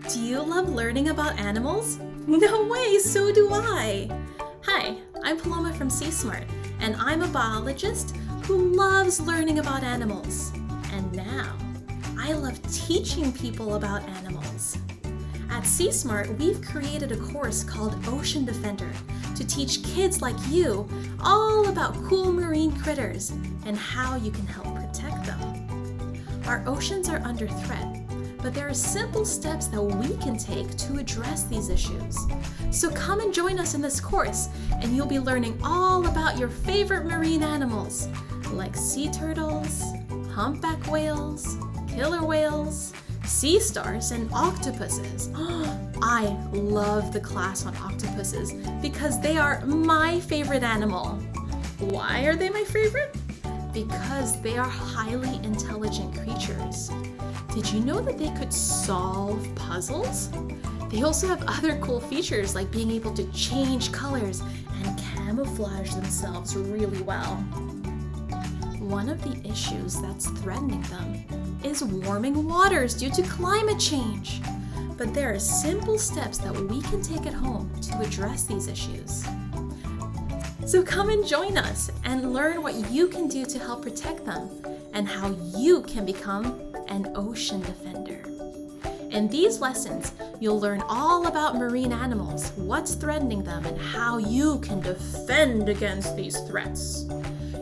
Do you love learning about animals? No way, so do I! Hi, I'm Paloma from Sea Smart, and I'm a biologist who loves learning about animals. And now, I love teaching people about animals. At Sea Smart, we've created a course called Ocean Defender to teach kids like you all about cool marine critters and how you can help protect them. Our oceans are under threat, but there are simple steps that we can take to address these issues. So come and join us in this course, and you'll be learning all about your favorite marine animals, like sea turtles, humpback whales, killer whales, sea stars, and octopuses. I love the class on octopuses because they are my favorite animal. Why are they my favorite? Because they are highly intelligent creatures. Did you know that they could solve puzzles? They also have other cool features like being able to change colors and camouflage themselves really well. One of the issues that's threatening them is warming waters due to climate change. But there are simple steps that we can take at home to address these issues. So come and join us and learn what you can do to help protect them and how you can become an ocean defender. In these lessons, you'll learn all about marine animals, what's threatening them, and how you can defend against these threats.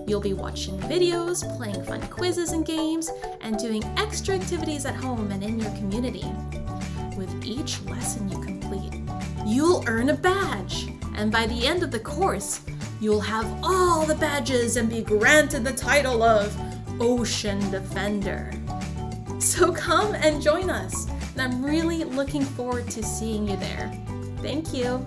You'll be watching videos, playing fun quizzes and games, and doing extra activities at home and in your community. With each lesson you complete, you'll earn a badge, and by the end of the course, you'll have all the badges and be granted the title of Ocean Defender. So come and join us, and I'm really looking forward to seeing you there. Thank you.